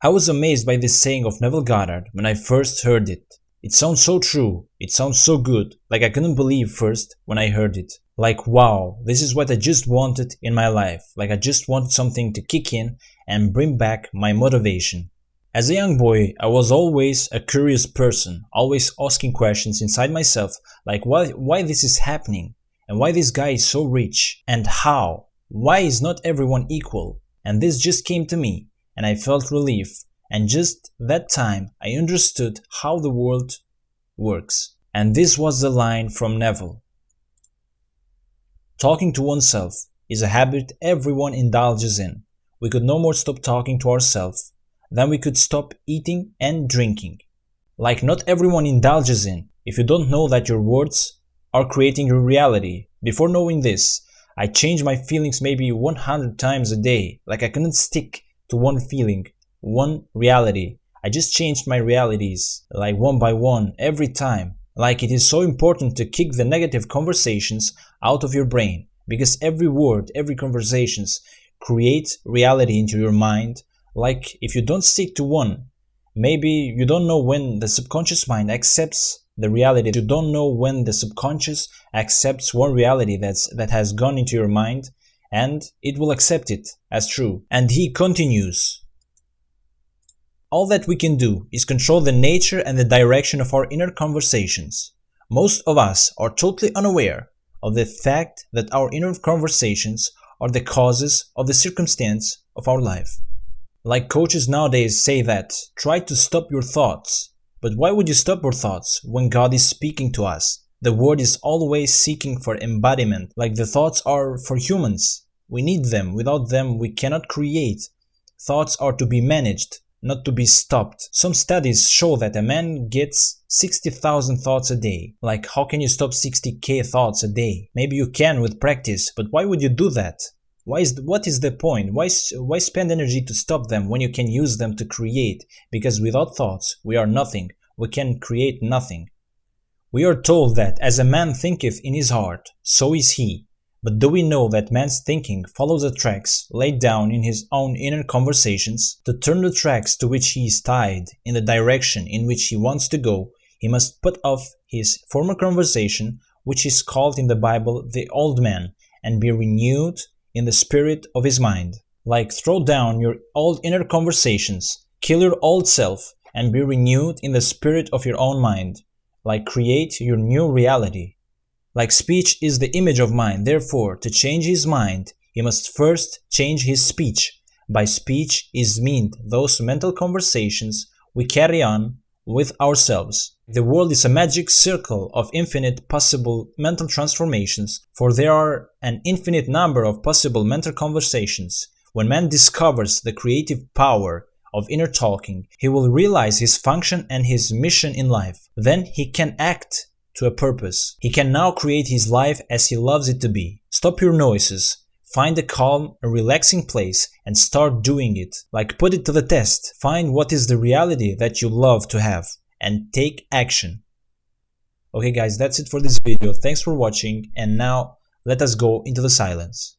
I was amazed by this saying of Neville Goddard when I first heard it. It sounds so true, it sounds so good, like I couldn't believe first when I heard it. Like wow, this is what I just wanted in my life, like I just wanted something to kick in and bring back my motivation. As a young boy, I was always a curious person, always asking questions inside myself, like why this is happening, and why this guy is so rich, and how, why is not everyone equal, and this just came to me. And I felt relief, and just that time I understood how the world works. And this was the line from Neville. Talking to oneself is a habit everyone indulges in. We could no more stop talking to ourselves than we could stop eating and drinking. Like not everyone indulges in. If you don't know that your words are creating your reality, before knowing this, I changed my feelings maybe 100 times a day, like I couldn't stick to one feeling, one reality. I just changed my realities, like one by one, every time. Like it is so important to kick the negative conversations out of your brain, because every word, every conversations create reality into your mind. Like if you don't stick to one, maybe you don't know when the subconscious mind accepts the reality. You don't know when the subconscious accepts one reality that has gone into your mind, and it will accept it as true. And he continues. All that we can do is control the nature and the direction of our inner conversations. Most of us are totally unaware of the fact that our inner conversations are the causes of the circumstance of our life. Like coaches nowadays say that, try to stop your thoughts. But why would you stop your thoughts when God is speaking to us? The word is always seeking for embodiment, like the thoughts are for humans. We need them, without them we cannot create. Thoughts are to be managed, not to be stopped. Some studies show that a man gets 60,000 thoughts a day. Like how can you stop 60k thoughts a day? Maybe you can with practice, but why would you do that? What is the point? Why spend energy to stop them when you can use them to create? Because without thoughts we are nothing, we can create nothing. We are told that as a man thinketh in his heart, so is he. But do we know that man's thinking follows the tracks laid down in his own inner conversations? To turn the tracks to which he is tied in the direction in which he wants to go, he must put off his former conversation, which is called in the Bible the old man, and be renewed in the spirit of his mind. Like throw down your old inner conversations, kill your old self, and be renewed in the spirit of your own mind. Like create your new reality. Like speech is the image of mind, therefore to change his mind, he must first change his speech. By speech is meant those mental conversations we carry on with ourselves. The world is a magic circle of infinite possible mental transformations, for there are an infinite number of possible mental conversations. When man discovers the creative power of inner talking, he will realize his function and his mission in life. Then he can act to a purpose. He can now create his life as he loves it to be. Stop your noises, find a calm, a relaxing place, and start doing it. Like put it to the test. Find what is the reality that you love to have, and take action. Okay guys, that's it for this video. Thanks for watching, and now let us go into the silence.